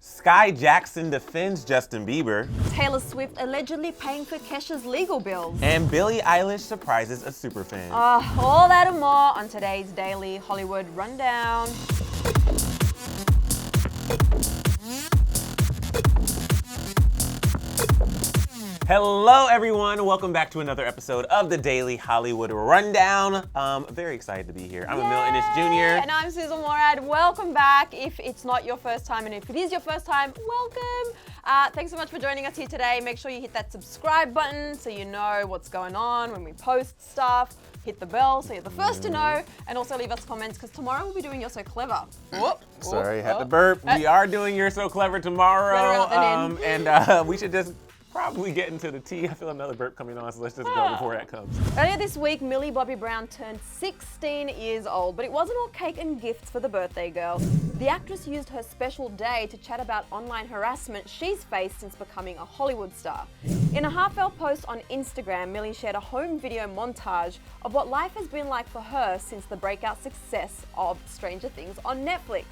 Skai Jackson defends Justin Bieber. Taylor Swift allegedly paying for Kesha's legal bills. And Billie Eilish surprises a superfan. All that and more on today's Daily Hollywood Rundown. Hello everyone, welcome back to another episode of the Daily Hollywood Rundown. Very excited to be here. I'm Emil Ennis Jr. And I'm Susan Morad. Welcome back. If it's not your first time, and if it is your first time, welcome. Thanks so much for joining us here today. Make sure you hit that subscribe button so you know what's going on when we post stuff. Hit the bell so you're the first to know, and also leave us comments because tomorrow we'll be doing You're So Clever. Sorry, had to burp. We are doing You're So Clever tomorrow, and we should just probably get into the tea. I feel another burp coming on, so let's just go before that comes. Earlier this week, Millie Bobby Brown turned 16 years old, but it wasn't all cake and gifts for the birthday girl. The actress used her special day to chat about online harassment she's faced since becoming a Hollywood star. In a heartfelt post on Instagram, Millie shared a home video montage of what life has been like for her since the breakout success of Stranger Things on Netflix.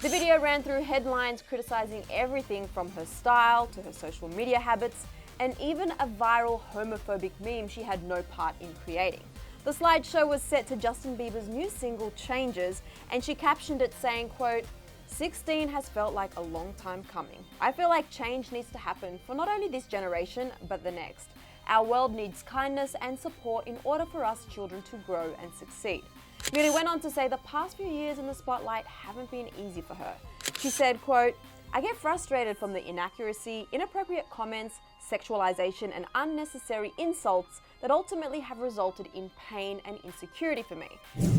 The video ran through headlines criticizing everything from her style to her social media habits, and even a viral homophobic meme she had no part in creating. The slideshow was set to Justin Bieber's new single, Changes, and she captioned it saying, quote, 16 has felt like a long time coming. I feel like change needs to happen for not only this generation, but the next. Our world needs kindness and support in order for us children to grow and succeed. Millie went on to say the past few years in the spotlight haven't been easy for her. She said, quote, I get frustrated from the inaccuracy, inappropriate comments, sexualization, and unnecessary insults that ultimately have resulted in pain and insecurity for me.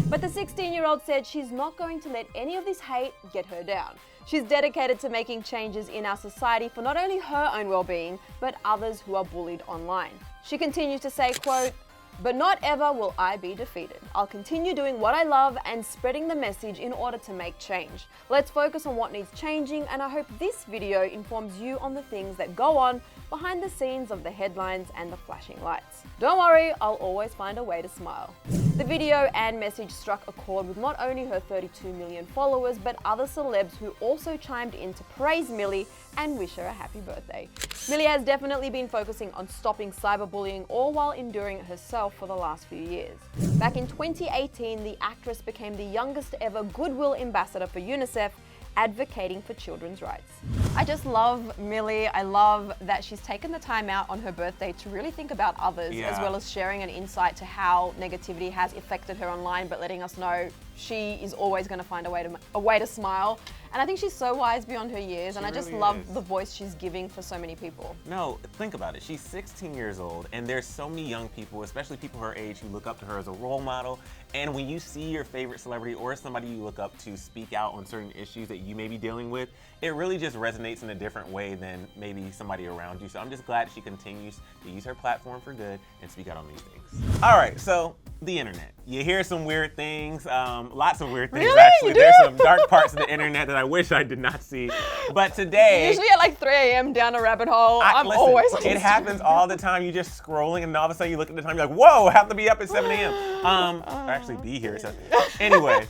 But the 16-year-old said she's not going to let any of this hate get her down. She's dedicated to making changes in our society for not only her own well-being, but others who are bullied online. She continues to say, quote, but not ever will I be defeated. I'll continue doing what I love and spreading the message in order to make change. Let's focus on what needs changing, and I hope this video informs you on the things that go on behind the scenes of the headlines and the flashing lights. Don't worry, I'll always find a way to smile. The video and message struck a chord with not only her 32 million followers, but other celebs who also chimed in to praise Millie and wish her a happy birthday. Millie has definitely been focusing on stopping cyberbullying, all while enduring it herself for the last few years. Back in 2018, the actress became the youngest ever Goodwill ambassador for UNICEF, advocating for children's rights. I just love Millie. I love that she's taken the time out on her birthday to really think about others, as well as sharing an insight to how negativity has affected her online, but letting us know she is always going to find a way to smile. And I think she's so wise beyond her years, and I just love the voice she's giving for so many people. No, think about it. She's 16 years old, and there's so many young people, especially people her age, who look up to her as a role model. And when you see your favorite celebrity or somebody you look up to speak out on certain issues that you may be dealing with, it really just resonates in a different way than maybe somebody around you. So I'm just glad she continues to use her platform for good and speak out on these things. All right, so the internet. You hear some weird things, lots of weird things actually. There's some dark parts of the internet that I wish I did not see. But today, usually at like 3 a.m. down a rabbit hole. Listen, always it happens all the time. You're just scrolling and all of a sudden you look at the time, you're like, whoa, I have to be up at 7 a.m. Or actually be here. So anyway,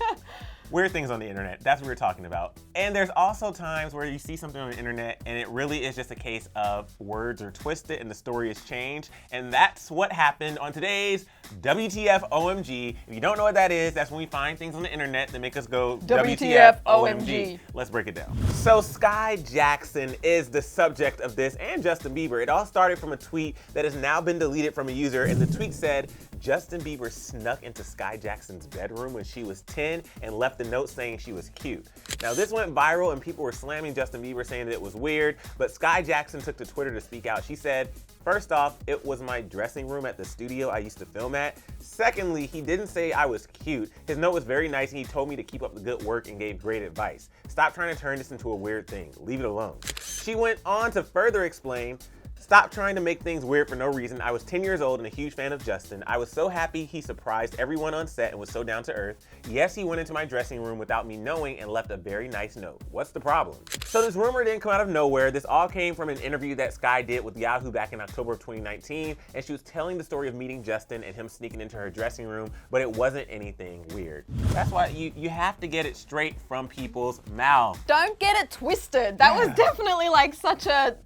weird things on the internet. That's what we're talking about. And there's also times where you see something on the internet and it really is just a case of words are twisted and the story is changed. And that's what happened on today's WTF OMG. If you don't know what that is, that's when we find things on the internet that make us go WTF OMG. Let's break it down. So Skai Jackson is the subject of this, and Justin Bieber. It all started from a tweet that has now been deleted from a user, and the tweet said, Justin Bieber snuck into Skai Jackson's bedroom when she was 10 and left a note saying she was cute. Now this went viral and people were slamming Justin Bieber saying that it was weird, but Skai Jackson took to Twitter to speak out. She said, first off, it was my dressing room at the studio I used to film at. Secondly, he didn't say I was cute. His note was very nice and he told me to keep up the good work and gave great advice. Stop trying to turn this into a weird thing. Leave it alone. She went on to further explain, Stop trying to make things weird for no reason. I was 10 years old and a huge fan of Justin. I was so happy he surprised everyone on set and was so down to earth. Yes, he went into my dressing room without me knowing and left a very nice note. What's the problem? So this rumor didn't come out of nowhere. This all came from an interview that Skai did with Yahoo back in October of 2019, and she was telling the story of meeting Justin and him sneaking into her dressing room, but it wasn't anything weird. That's why you have to get it straight from people's mouths. Don't get it twisted. That was definitely like such a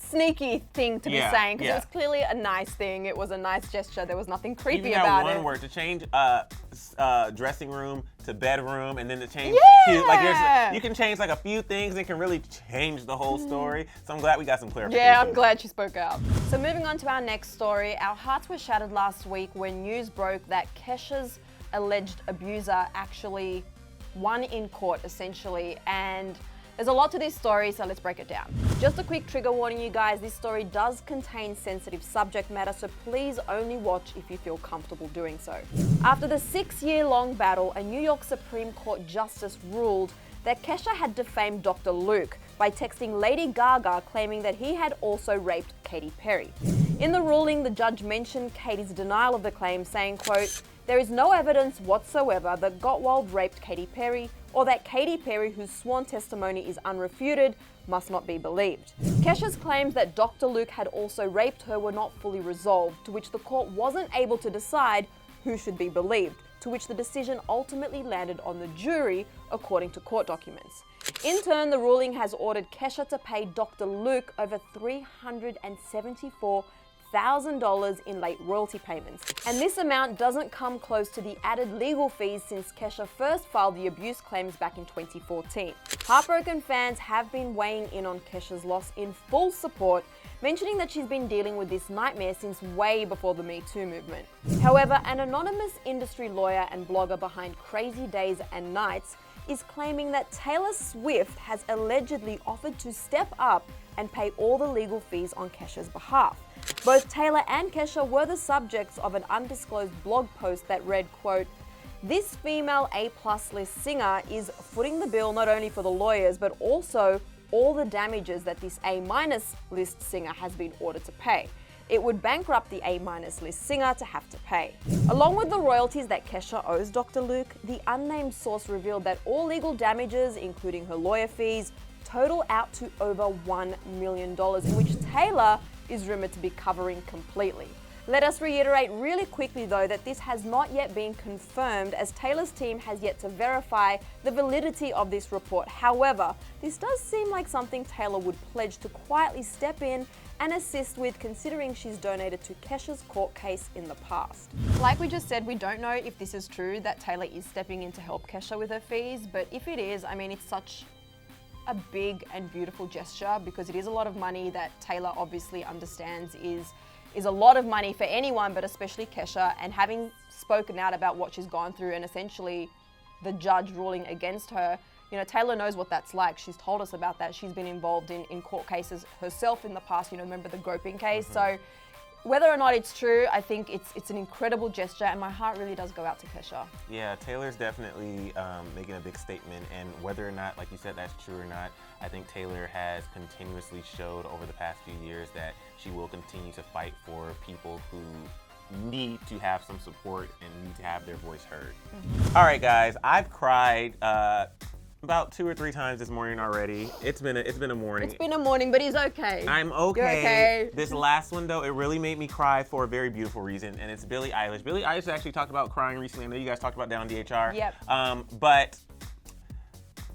sneaky thing to be saying, because it was clearly a nice thing. It was a nice gesture. There was nothing creepy about it. One word to change dressing room to bedroom, and then to change cute. Like you can change like a few things and can really change the whole story. So I'm glad we got some clarification. Yeah, I'm glad she spoke out. So moving on to our next story, our hearts were shattered last week when news broke that Kesha's alleged abuser actually won in court, essentially, and there's a lot to this story, so let's break it down. Just a quick trigger warning, you guys, this story does contain sensitive subject matter, so please only watch if you feel comfortable doing so. After the 6-year-long battle, a New York Supreme Court justice ruled that Kesha had defamed Dr. Luke by texting Lady Gaga claiming that he had also raped Katy Perry. In the ruling, the judge mentioned Katy's denial of the claim, saying, quote, "There is no evidence whatsoever that Gottwald raped Katy Perry, or that Katy Perry, whose sworn testimony is unrefuted, must not be believed." Kesha's claims that Dr. Luke had also raped her were not fully resolved, to which the court wasn't able to decide who should be believed, to which the decision ultimately landed on the jury, according to court documents. In turn, the ruling has ordered Kesha to pay Dr. Luke over $374,000 in late royalty payments. And this amount doesn't come close to the added legal fees since Kesha first filed the abuse claims back in 2014. Heartbroken fans have been weighing in on Kesha's loss in full support, mentioning that she's been dealing with this nightmare since way before the Me Too movement. However, an anonymous industry lawyer and blogger behind Crazy Days and Nights is claiming that Taylor Swift has allegedly offered to step up and pay all the legal fees on Kesha's behalf. Both Taylor and Kesha were the subjects of an undisclosed blog post that read, quote, "This female A+ list singer is footing the bill not only for the lawyers, but also all the damages that this A- list singer has been ordered to pay. It would bankrupt the A- list singer to have to pay." Along with the royalties that Kesha owes Dr. Luke, the unnamed source revealed that all legal damages, including her lawyer fees, total out to over $1 million, in which Taylor is rumored to be covering completely. Let us reiterate really quickly though that this has not yet been confirmed, as Taylor's team has yet to verify the validity of this report. However, this does seem like something Taylor would pledge to quietly step in and assist with, considering she's donated to Kesha's court case in the past. Like we just said, we don't know if this is true, that Taylor is stepping in to help Kesha with her fees, but if it is, I mean, it's such a big and beautiful gesture, because it is a lot of money that Taylor obviously understands is a lot of money for anyone, but especially Kesha. And having spoken out about what she's gone through and essentially the judge ruling against her, you know, Taylor knows what that's like. She's told us about that. She's been involved in court cases herself in the past, you know, remember the groping case. So whether or not it's true, I think it's an incredible gesture, and my heart really does go out to Kesha. Yeah, Taylor's definitely making a big statement, and whether or not, like you said, that's true or not, I think Taylor has continuously showed over the past few years that she will continue to fight for people who need to have some support and need to have their voice heard. All right, guys, I've cried about 2 or 3 times this morning already. It's been a morning. It's been a morning, but he's okay. I'm okay. You're okay. This last one though, it really made me cry for a very beautiful reason, and it's Billie Eilish. Billie Eilish actually talked about crying recently. I know you guys talked about that on DHR. Yep. But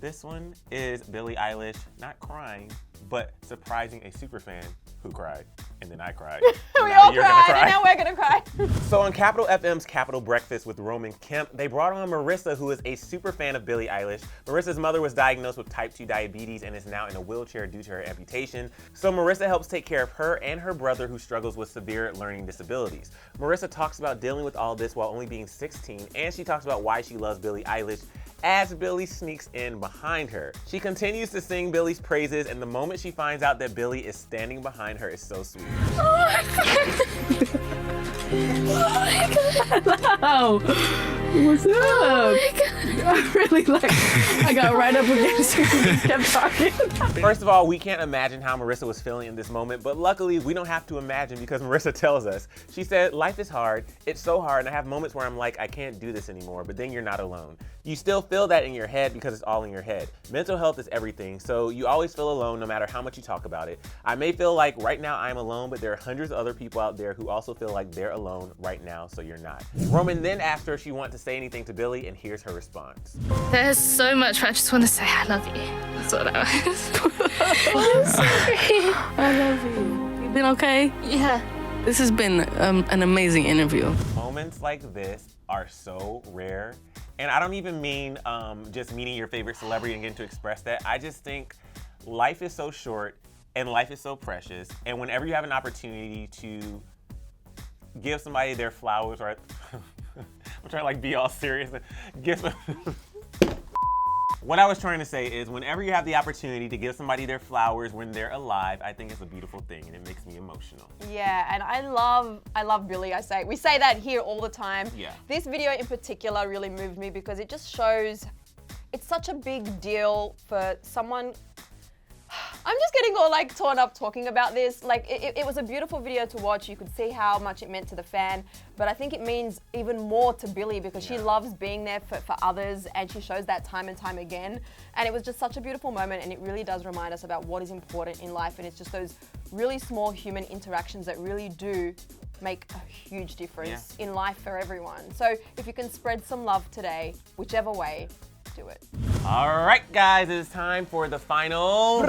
this one is Billie Eilish not crying, but surprising a superfan who cried, and then I cried. We all cried, and now we're gonna cry. So on Capital FM's Capital Breakfast with Roman Kemp, they brought on Marissa, who is a super fan of Billie Eilish. Marissa's mother was diagnosed with type 2 diabetes and is now in a wheelchair due to her amputation. So Marissa helps take care of her and her brother, who struggles with severe learning disabilities. Marissa talks about dealing with all this while only being 16, and she talks about why she loves Billie Eilish as Billie sneaks in behind her. She continues to sing Billie's praises, and the moment she finds out that Billie is standing behind her is so sweet. Oh my god! Oh my god! What's up? Oh my god! I got right up against you and just kept talking. First of all, we can't imagine how Marissa was feeling in this moment, but luckily we don't have to imagine because Marissa tells us. She said, life is hard, it's so hard, and I have moments where I'm like, I can't do this anymore, but then you're not alone. You still feel that in your head because it's all in your head. Mental health is everything, so you always feel alone no matter how much you talk about it. I may feel like right now I'm alone, but there are hundreds of other people out there who also feel like they're alone right now, so you're not. Roman then asked her if she wanted to say anything to Billie, and here's her response. There's so much, but I just want to say I love you. That's what I was. I'm sorry. I love you. You been okay? Yeah. This has been an amazing interview. Moments like this are so rare. And I don't even mean just meeting your favorite celebrity and getting to express that. I just think life is so short and life is so precious. And whenever you have an opportunity to give somebody their flowers, or I'm trying to like be all serious. What I was trying to say is whenever you have the opportunity to give somebody their flowers when they're alive, I think it's a beautiful thing and it makes me emotional. Yeah, and I love Billie. We say that here all the time. Yeah. This video in particular really moved me because it just shows it's such a big deal for someone. I'm just getting all like torn up talking about this. Like it was a beautiful video to watch. You could see how much it meant to the fan, but I think it means even more to Billie because she loves being there for others and she shows that time and time again. And it was just such a beautiful moment and it really does remind us about what is important in life, and it's just those really small human interactions that really do make a huge difference in life for everyone. So if you can spread some love today, whichever way, do it. All right, guys, it is time for the final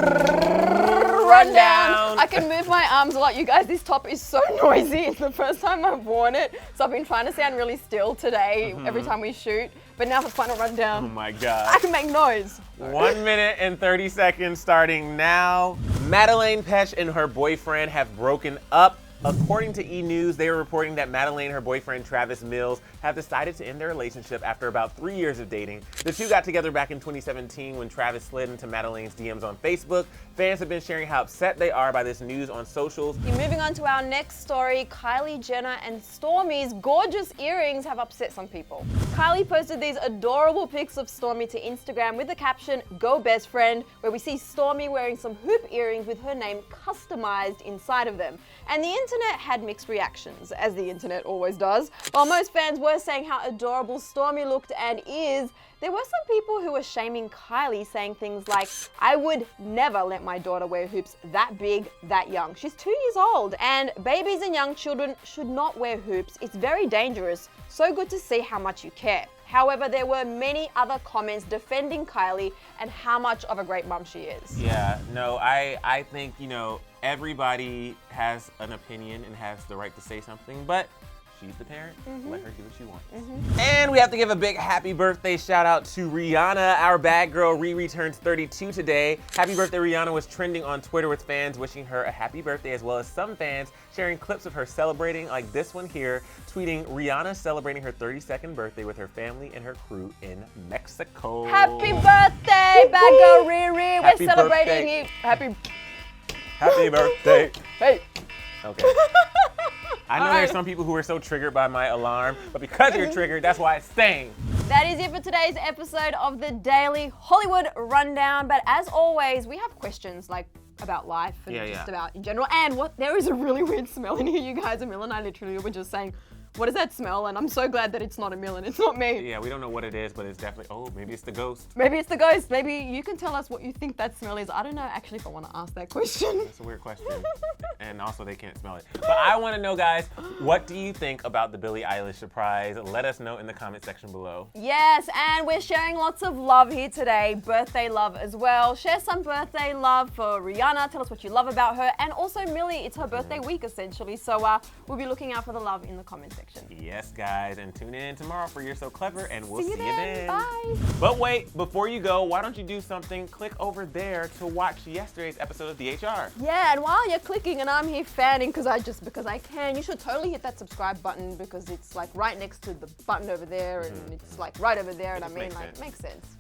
rundown. I can move my arms a lot. You guys, this top is so noisy. It's the first time I've worn it, so I've been trying to sound really still today every time we shoot. But now for final rundown. Oh my God. I can make noise. 1 minute and 30 seconds starting now. Madelaine Petsch and her boyfriend have broken up. According to E! News, they are reporting that Madelaine and her boyfriend Travis Mills have decided to end their relationship after about 3 years of dating. The two got together back in 2017 when Travis slid into Madelaine's DMs on Facebook. Fans have been sharing how upset they are by this news on socials. Moving on to our next story, Kylie Jenner and Stormi's gorgeous earrings have upset some people. Kylie posted these adorable pics of Stormi to Instagram with the caption, "Go best friend," where we see Stormi wearing some hoop earrings with her name customized inside of them. And the internet had mixed reactions, as the internet always does. While most fans were saying how adorable Stormi looked and is, there were some people who were shaming Kylie, saying things like, "I would never let my daughter wear hoops that big, that young. She's 2 years old, and babies and young children should not wear hoops. It's very dangerous. So good to see how much you care." However, there were many other comments defending Kylie and how much of a great mum she is. Yeah, no, I think, everybody has an opinion and has the right to say something, but she's the parent. Let her do what she wants. And we have to give a big happy birthday shout out to Rihanna. Our bad girl Riri turns 32 today. Happy birthday, Rihanna was trending on Twitter with fans wishing her a happy birthday, as well as some fans sharing clips of her celebrating, like this one here, tweeting Rihanna celebrating her 32nd birthday with her family and her crew in Mexico. Happy birthday, bad girl Riri. We're celebrating you. Happy birthday. Hey. Okay. I know there's some people who are so triggered by my alarm, but because you're triggered, that's why it's staying. That is it for today's episode of the Daily Hollywood Rundown. But as always, we have questions like about life and just about in general. And there is a really weird smell in here, you guys. Emil and I literally were just saying, what is that smell? And I'm so glad that it's not Emil and it's not me. Yeah, we don't know what it is, but it's definitely, maybe it's the ghost. Maybe it's the ghost. Maybe you can tell us what you think that smell is. I don't know actually if I want to ask that question. That's a weird question. And also they can't smell it. But I want to know, guys, what do you think about the Billie Eilish surprise? Let us know in the comment section below. Yes, and we're sharing lots of love here today. Birthday love as well. Share some birthday love for Rihanna. Tell us what you love about her. And also Millie, it's her birthday week essentially. So we'll be looking out for the love in the comment section. Yes, guys, and tune in tomorrow for You're So Clever, and we'll see you then. Bye. But wait, before you go, why don't you do something? Click over there to watch yesterday's episode of DHR. Yeah, and while you're clicking and I'm here fanning because I can, you should totally hit that subscribe button because it's like right next to the button over there and it's like right over there, and I mean, like, it makes sense.